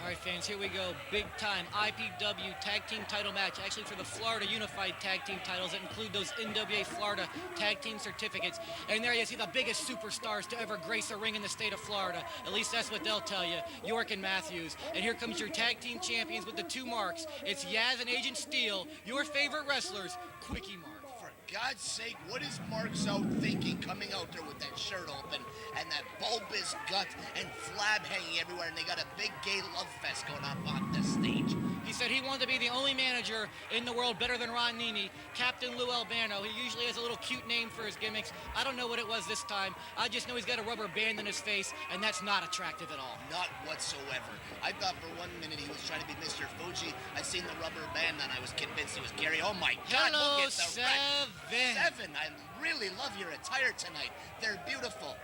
right, fans, here we go. Big time IPW tag team title match, actually for the Florida Unified Tag Team titles that include those NWA Florida tag team certificates. And there you see the biggest superstars to ever grace a ring in the state of Florida. At least that's what they'll tell you, York and Matthews. And here comes your tag team champions with the two marks. It's Yaz and Agent Steel, your favorite wrestlers, Quickiemart. For God's sake, what is Mark's out thinking coming out there with that shirt open and that bulbous gut and flab hanging everywhere, and they got a big gay love fest going on the stage? He said he wanted to be the only manager in the world better than Ron Niemi, Captain Lou Albano. He usually has a little cute name for his gimmicks. I don't know what it was this time. I just know he's got a rubber band in his face, and that's not attractive at all. Not whatsoever. I thought for 1 minute he was trying to be Mr. Fuji. I seen the rubber band, and I was convinced he was Gary. Oh my God! Hello, look at the Seven. Seven. I really love your attire tonight. They're beautiful.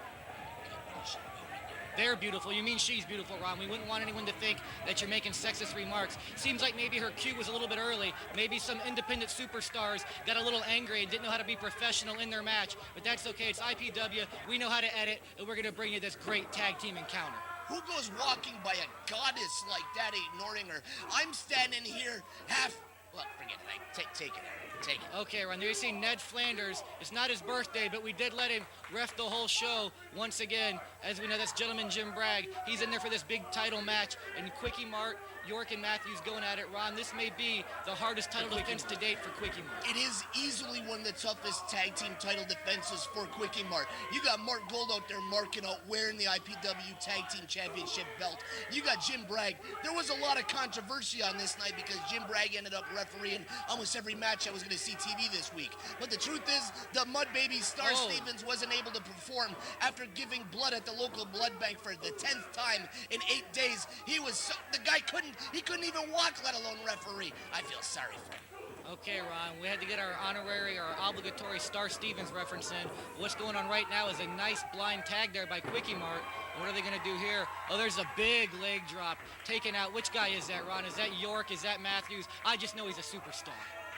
They're beautiful. You mean she's beautiful, Ron. We wouldn't want anyone to think that you're making sexist remarks. Seems like maybe her cue was a little bit early. Maybe some independent superstars got a little angry and didn't know how to be professional in their match. But that's okay. It's IPW. We know how to edit, and we're going to bring you this great tag team encounter. Who goes walking by a goddess like that, ignoring her? I'm standing here half... Well, forget it. Take it. Take it. Okay, Ron, there you see Ned Flanders. It's not his birthday, but we did let him ref the whole show once again. As we know, that's Gentleman Jim Bragg. He's in there for this big title match. And Quickiemart, York and Matthews going at it. Ron, this may be the hardest title defense to date for Quickiemart. It is easily one of the toughest tag team title defenses for Quickiemart. You got Mark Gold out there marking out wearing the IPW Tag Team Championship belt. You got Jim Bragg. There was a lot of controversy on this night because Jim Bragg ended up refereeing almost every match I was going to see TV this week. But the truth is, the Mud Baby Star Stevens wasn't able to perform after giving blood at the local blood bank for the 10th time in 8 days. The guy couldn't even walk, let alone referee. I feel sorry for him. Okay, Ron, we had to get our honorary or obligatory Star Stevens reference in. What's going on right now is a nice blind tag there by Quickiemart. What are they going to do here? Oh, there's a big leg drop taken out. Which guy is that, Ron? Is that York? Is that Matthews? I just know he's a superstar.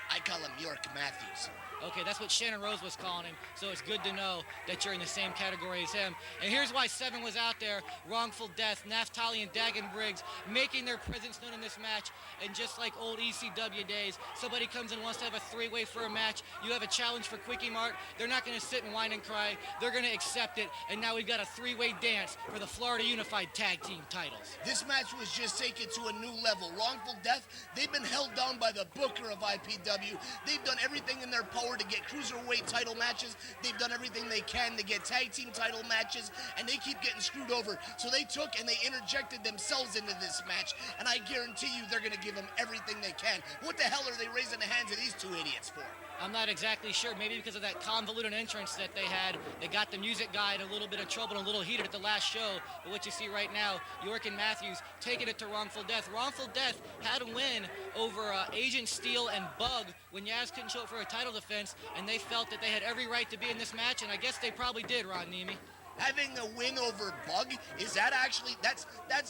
I call him York Matthews. Okay, that's what Shannon Rose was calling him, so it's good to know that you're in the same category as him. And here's why Seven was out there. Wrongful Death, Naphtali and Dagan Briggs making their presence known in this match. And just like old ECW days, somebody comes and wants to have a three-way for a match. You have a challenge for Quickiemart. They're not going to sit and whine and cry. They're going to accept it. And now we've got a three-way dance for the Florida Unified Tag Team titles. This match was just taken to a new level. Wrongful Death, they've been held down by the booker of IPW. They've done everything in their power to get cruiserweight title matches. They've done everything they can to get tag team title matches, and they keep getting screwed over. So they took and they interjected themselves into this match, and I guarantee you they're going to give them everything they can. What the hell are they raising the hands of these two idiots for? I'm not exactly sure. Maybe because of that convoluted entrance that they had. They got the music guy in a little bit of trouble and a little heated at the last show. But what you see right now, York and Matthews taking it to Wrongful Death. Wrongful Death had a win over Agent Steel and Bug when Yaz couldn't show up for a title defense, and they felt that they had every right to be in this match, and I guess they probably did, Ron Niemi. Having a win over Bug, is that actually, that's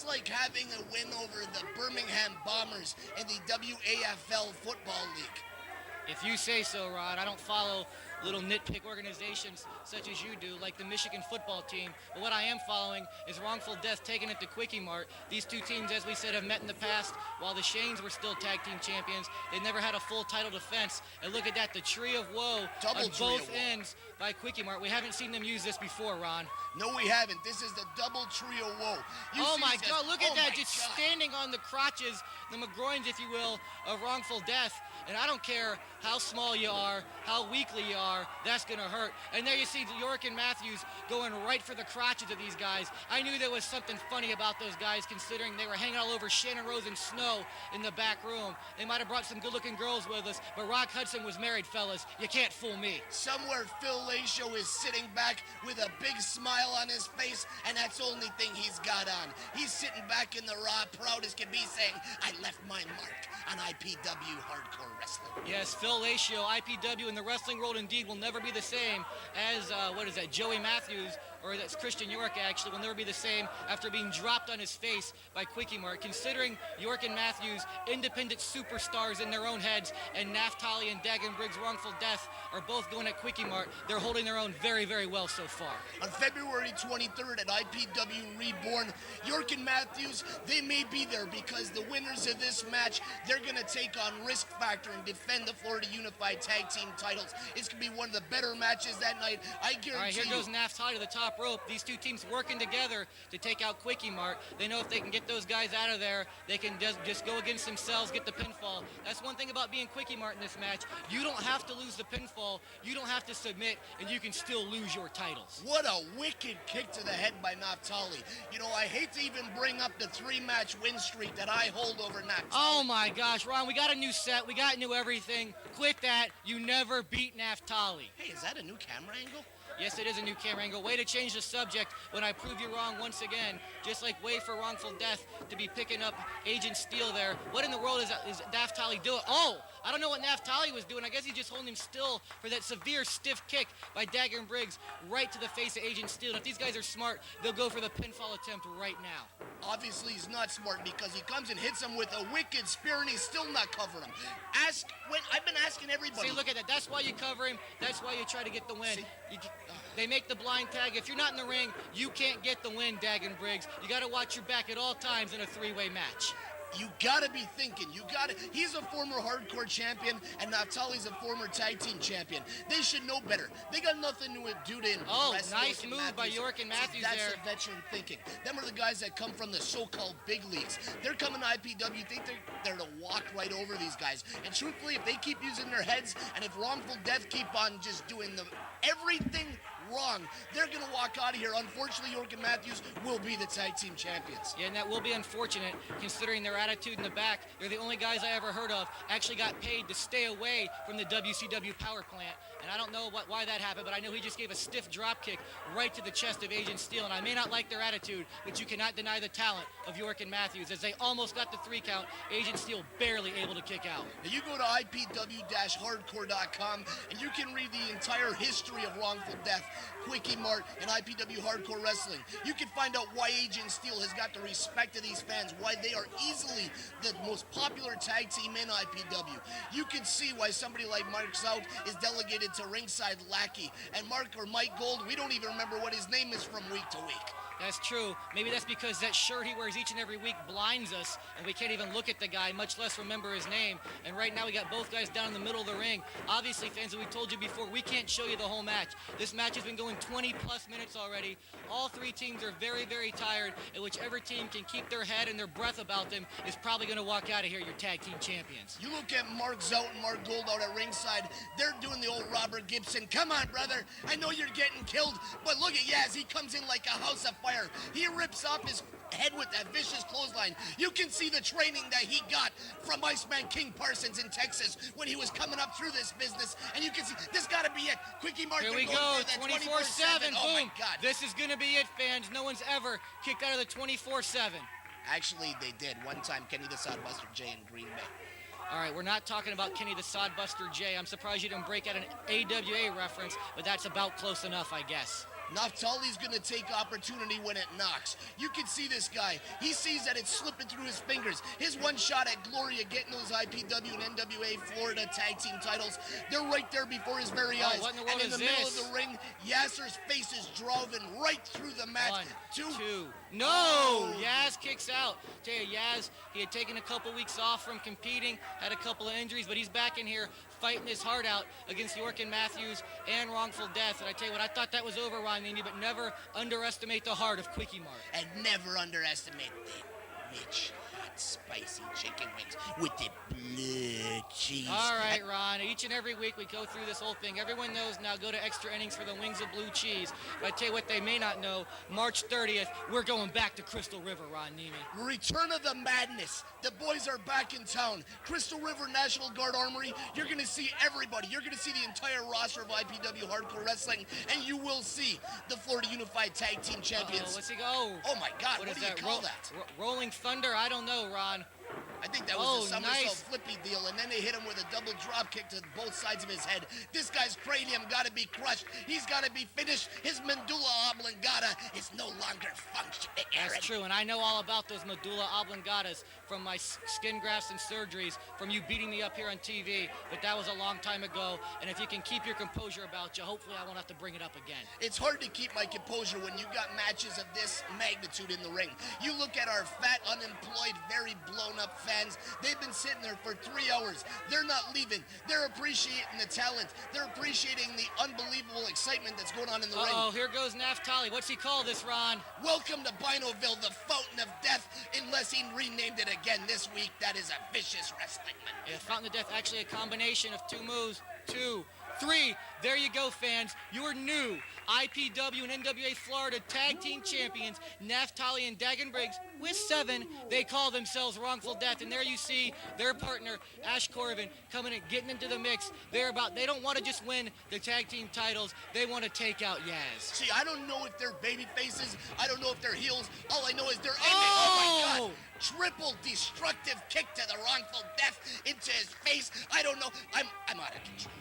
like having a win over the Birmingham Bombers in the WAFL Football League. If you say so, Rod. I don't follow little nitpick organizations such as you do, like the Michigan football team. But what I am following is Wrongful Death taking it to Quickiemart. These two teams, as we said, have met in the past. While the Shanes were still tag team champions, they never had a full title defense. And look at that, the tree of woe on both ends by Quickiemart. We haven't seen them use this before, Ron. No, we haven't. This is the double tree of woe. Oh my God, look at that, just standing on the crotches, the McGroins, if you will, of Wrongful Death. And I don't care how small you are, how weakly you are, that's going to hurt. And there you see York and Matthews going right for the crotches of these guys. I knew there was something funny about those guys, considering they were hanging all over Shannon Rose and Snow in the back room. They might have brought some good-looking girls with us, but Rock Hudson was married, fellas. You can't fool me. Somewhere Phil Lacio is sitting back with a big smile on his face, and that's the only thing he's got on. He's sitting back in the Raw, proud as can be, saying, I left my mark on IPW Hardcore Wrestling. Yes, Phil Lacio, IPW in the wrestling world indeed will never be the same as, Joey Matthews or that's Christian York actually, will never be the same after being dropped on his face by Quickiemart. Considering York and Matthews, independent superstars in their own heads, and Naftali and Dagan Briggs' Wrongful Death are both going at Quickiemart, they're holding their own very, very well so far. On February 23rd at IPW Reborn, York and Matthews, they may be there because the winners of this match, they're going to take on Risk Factor and defend the Florida Unified Tag Team titles. It's going to be one of the better matches that night. I guarantee All right, here goes Naftali to the top rope. These two teams working together to take out Quickiemart. They know if they can get those guys out of there, they can just go against themselves, get the pinfall. That's one thing about being Quickiemart in this match. You don't have to lose the pinfall. You don't have to submit, and you can still lose your titles. What a wicked kick to the head by Naftali. You know, I hate to even bring up the 3-match win streak that I hold over Naftali. Oh my gosh, Ron, we got a new set. We got new everything. Quit that. You never beat Naftali. Hey, is that a new camera angle? Yes, it is a new camera angle. Way to change the subject when I prove you wrong once again. Just like way for Wrongful Death to be picking up Agent Steel there. What in the world is Naftali doing? Oh, I don't know what Naftali was doing. I guess he's just holding him still for that severe stiff kick by Dagan Briggs right to the face of Agent Steel. And if these guys are smart, they'll go for the pinfall attempt right now. Obviously, he's not smart because he comes and hits him with a wicked spear and he's still not covering him. I've been asking everybody. See, look at that. That's why you cover him. That's why you try to get the win. They make the blind tag. If you're not in the ring, you can't get the win, Dagan Briggs. You got to watch your back at all times in a 3-way match. You gotta be thinking. He's a former hardcore champion, and Naftali's a former tag team champion. They should know better. They got nothing to do to impress. Oh, nice York move by York and Matthews that's there. That's a veteran thinking. Them are the guys that come from the so-called big leagues. They're coming to IPW. Think they're to walk right over these guys. And truthfully, if they keep using their heads, and if Wrongful Death keep on just doing everything wrong, they're going to walk out of here. Unfortunately, York and Matthews will be the tag team champions. Yeah, and that will be unfortunate considering their attitude in the back. They're the only guys I ever heard of actually got paid to stay away from the WCW power plant. And I don't know why that happened, but I know he just gave a stiff drop kick right to the chest of Agent Steel. And I may not like their attitude, but you cannot deny the talent of York and Matthews as they almost got the 3 count. Agent Steel barely able to kick out. Now you go to IPW-hardcore.com and you can read the entire history of Wrongful Death, Quickiemart, and IPW Hardcore Wrestling. You can find out why Agent Steel has got the respect of these fans, why they are easily the most popular tag team in IPW. You can see why somebody like Mark Zout is delegated to ringside lackey, and Mike Gold, we don't even remember what his name is from week to week. That's true. Maybe that's because that shirt he wears each and every week blinds us, and we can't even look at the guy, much less remember his name. And right now we got both guys down in the middle of the ring. Obviously, fans, as we told you before, we can't show you the whole match. This match has been going 20-plus minutes already. All 3 teams are very, very tired, and whichever team can keep their head and their breath about them is probably going to walk out of here your tag team champions. You look at Mark Zout and Mark Gold out at ringside, they're doing the old Robert Gibson. Come on, brother. I know you're getting killed, but look at Yaz. He comes in like a house of fire. He rips off his head with that vicious clothesline. You can see the training that he got from Iceman King Parsons in Texas when he was coming up through this business, and you can see this got to be it. Quickiemart. Here we go, 24/7. Oh my Boom. God. This is going to be it, fans. No one's ever kicked out of the 24/7. Actually, they did one time. Kenny the Sodbuster J in Green Bay. All right, we're not talking about Kenny the Sodbuster J. I'm surprised you didn't break out an AWA reference, but that's about close enough, I guess. Naftali's going to take opportunity when it knocks. You can see this guy. He sees that it's slipping through his fingers. His one shot at glory of getting those IPW and NWA Florida tag team titles, they're right there before his very eyes. What in the world and in is the middle this? of the ring, Yasser's face is driven right through the match. 1, 2. 2. No! Oh. Yaz kicks out. Tell you, Yaz, he had taken a couple weeks off from competing, had a couple of injuries, but he's back in here fighting his heart out against York and Matthews and Wrongful Death. And I tell you what, I thought that was over, Ron Niemi, but never underestimate the heart of Quickiemart. And never underestimate the rich, hot, spicy chicken wings with the blood cheese. All right, Ron. Each and every week we go through this whole thing. Everyone knows now, go to Extra Innings for the wings of blue cheese. But I tell you what they may not know, March 30th, we're going back to Crystal River, Ron Niemi. Return of the Madness. The boys are back in town. Crystal River National Guard Armory. You're going to see everybody. You're going to see the entire roster of IPW Hardcore Wrestling, and you will see the Florida Unified Tag Team Champions. What's he go? Oh my God, what is do you call that? Rolling Thunder? I don't know, Ron. I think that was a somersault nice. flippy deal, and then they hit him with a double drop kick to both sides of his head. This guy's cranium got to be crushed. He's got to be finished. His medulla oblongata is no longer functioning, Aaron. That's true, and I know all about those medulla oblongatas from my skin grafts and surgeries, from you beating me up here on TV, but that was a long time ago, and if you can keep your composure about you, hopefully I won't have to bring it up again. It's hard to keep my composure when you got matches of this magnitude in the ring. You look at our fat, unemployed, very blown-up fans. They've been sitting there for 3 hours. They're not leaving. They're appreciating the talent. They're appreciating the unbelievable excitement that's going on in the ring. Oh, here goes Naphtali. What's he call this, Ron? Welcome to Binoville, the Fountain of Death, unless he renamed it again this week. That is a vicious wrestling man. Yeah, Fountain of Death, actually a combination of 2 moves. 2, 3. There you go, fans. Your new IPW and NWA Florida Tag Team Champions, Naphtali and Dagan Briggs, with 7. They call themselves Wrongful Death, and there you see their partner, Ash Corbin, coming and getting into the mix. They don't want to just win the tag team titles. They want to take out Yaz. See, I don't know if they're baby faces. I don't know if they're heels. All I know is they're ending. Oh my God. Triple destructive kick to the Wrongful Death into his face. I don't know. I'm out of control.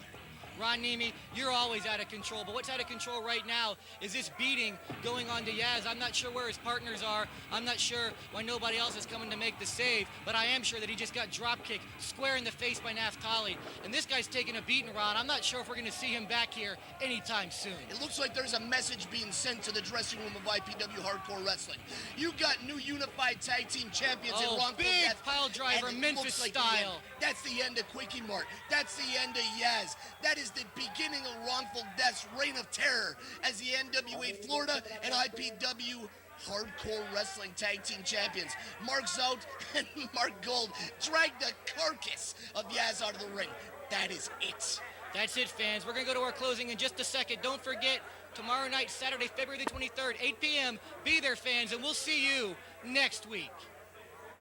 Ron Niemi, you're always out of control, but what's out of control right now is this beating going on to Yaz. I'm not sure where his partners are. I'm not sure why nobody else is coming to make the save, but I am sure that he just got drop kicked square in the face by Naphtali. And this guy's taking a beating, Ron. I'm not sure if we're going to see him back here anytime soon. It looks like there's a message being sent to the dressing room of IPW Hardcore Wrestling. You got new unified tag team champions in Wrongful big Death. pile driver, Memphis like style. That's the end of Quickiemart. That's the end of Yaz. That is the beginning of Wrongful Death's reign of terror as the NWA Florida and IPW Hardcore Wrestling Tag Team Champions. Mark Zout and Mark Gold drag the carcass of Yaz out of the ring. That is it. That's it, fans. We're going to go to our closing in just a second. Don't forget, tomorrow night, Saturday, February the 23rd, 8 p.m. Be there, fans, and we'll see you next week.